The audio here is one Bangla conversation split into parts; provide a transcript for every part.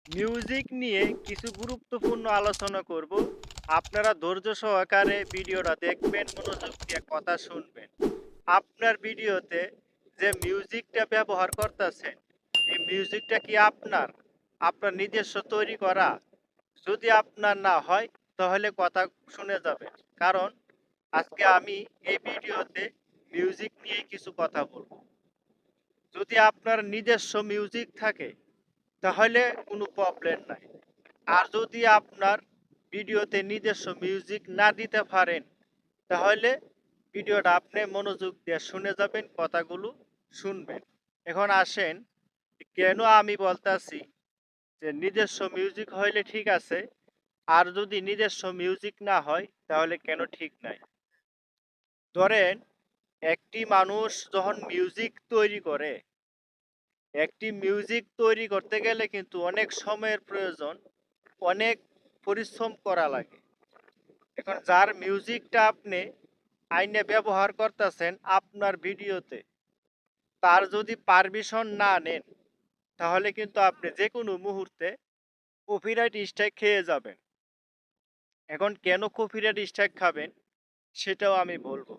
মিউজিক নিয়ে কিছু গুরুত্বপূর্ণ আলোচনা করব। আপনারা ধৈর্য সহকারে ভিডিওটা দেখবেন, মনোযোগ দিয়ে কথা শুনবেন। আপনার ভিডিওতে যে মিউজিকটা ব্যবহার করতেছেন, এই মিউজিকটা কি আপনার নিজস্ব তৈরি করা? যদি আপনার না হয় তাহলে কথা শুনে যাবেন। কারণ আজকে আমি এই ভিডিওতে মিউজিক নিয়ে কিছু কথা বলবো। যদি আপনার নিজস্ব মিউজিক থাকে তাহলে কোনো প্রবলেম নাই। আর যদি আপনার ভিডিওতে নিজস্ব মিউজিক না দিতে পারেন তাহলে ভিডিওটা আপনি মনোযোগ দিয়ে শুনে যাবেন, কথাগুলো শুনবেন। এখন আসেন, কেন আমি বলতাছি যে নিজস্ব মিউজিক হইলে ঠিক আছে, আর যদি নিজস্ব মিউজিক না হয় তাহলে কেন ঠিক নাই। ধরেন, একটি মানুষ যখন মিউজিক তৈরি করে, একটি মিউজিক তৈরি করতে গেলে কিন্তু অনেক সময়ের প্রয়োজন, অনেক পরিশ্রম করা লাগে। এখন যার মিউজিকটা আপনি আইনে ব্যবহার করতেছেন আপনার ভিডিওতে, তার যদি পারমিশন না নেন তাহলে কিন্তু আপনি যে কোনো মুহূর্তে কপিরাইট স্ট্রাইক খেয়ে যাবেন। এখন কেন কপিরাইট স্ট্রাইক খাবেন সেটাও আমি বলবো।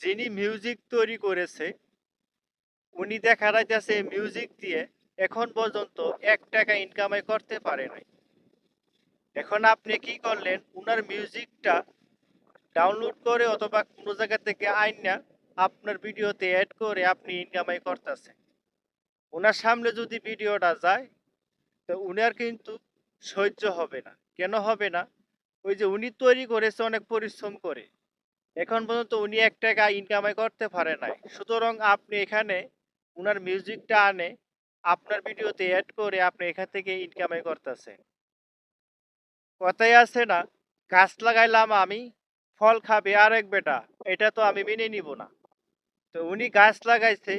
যিনি মিউজিক তৈরি করেছে উনি দেখা যাইতেছে মিউজিক দিয়ে এখন পর্যন্ত 1 টাকা ইনকামাই করতে পারে নাই। এখন আপনি কি করলেন, উনার মিউজিকটা ডাউনলোড করে অথবা কোনো জায়গা থেকে আইনা আপনার ভিডিওতে অ্যাড করে আপনি ইনকামাই করতেছেন। ওনার সামনে যদি ভিডিওটা যায় তো উনার কিন্তু সহ্য হবে না। কেন হবে না? ওই যে উনি তৈরি করেছে অনেক পরিশ্রম করে, এখন পর্যন্ত উনি 1 টাকা ইনকামাই করতে পারে নাই। সুতরাং আপনি এখানে উনার মিউজিকটা আনে আপনার ভিডিওতে অ্যাড করে আপনি এখান থেকে ইনকামাই করতেছেন। কথায় আছে না, গাছ লাগাইলাম আমি, ফল খাবে আরেক বেটা, এটা তো আমি মেনে নিব না। তো উনি গাছ লাগাইছে,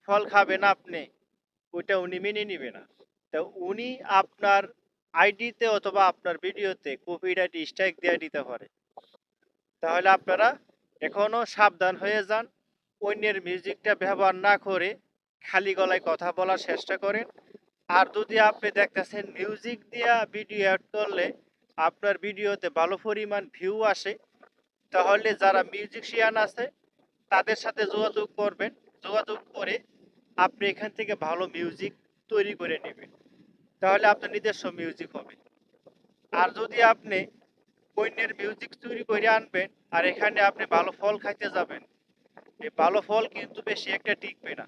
ফল খাবেন আপনি, ওইটা উনি মেনে নিবে না। তো উনি আপনার আইডিতে অথবা আপনার ভিডিওতে কপিরাইট স্ট্রাইক দিয়ে দিতে পারে। তাহলে আপনারা এখনো সাবধান হয়ে যান, অন্যের মিউজিকটা ব্যবহার না করে খালি গলায় কথা বলার চেষ্টা করেন। আর যদি আপনি দেখতেছেন মিউজিক দিয়া ভিডিও অ্যাড করলে আপনার ভিডিওতে ভালো পরিমাণ ভিউ আসে, তাহলে যারা মিউজিশিয়ান আছে তাদের সাথে যোগাযোগ করবেন। যোগাযোগ করে আপনি এখান থেকে ভালো মিউজিক তৈরি করে নেবেন, তাহলে আপনার নিজস্ব মিউজিক হবে। আর যদি আপনি অন্যের মিউজিক তৈরি করে আনবেন আর এখানে আপনি ভালো ফল খাইতে যাবেন, এই ভালো ফল কিন্তু বেশি একটা টিকবে না।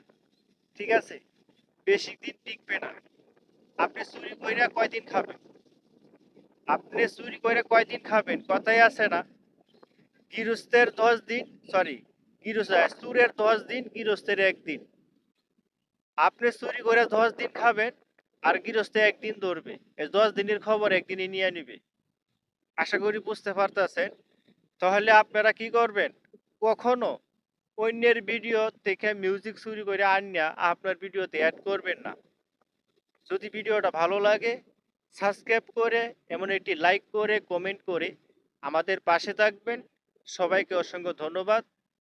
ঠিক আছে, বেশি দিন টিকবে না। আপনি চুরি করে কয়দিন খাবেন? আপনি চুরি করে কয়দিন খাবেন? কথাই আছে না, গৃহস্থের 10 দিন, সরি, চুরের 10 দিন, গৃহস্থের একদিন। আপনি চুরি করে 10 দিন খাবেন আর গৃহস্থে একদিন ধরবে, এই 10 দিনের খবর একদিনই নিয়ে নিবে। আশা করি বুঝতে পারতেছেন। তাহলে আপনারা কি করবেন, কখনো অন্যের ভিডিও থেকে মিউজিক চুরি করে আনিয়া আপনার ভিডিওতে অ্যাড করবেন না। যদি ভিডিওটা ভালো লাগে সাবস্ক্রাইব করে এমন একটি লাইক করে কমেন্ট করে আমাদের পাশে থাকবেন। সবাইকে অসংখ্য ধন্যবাদ।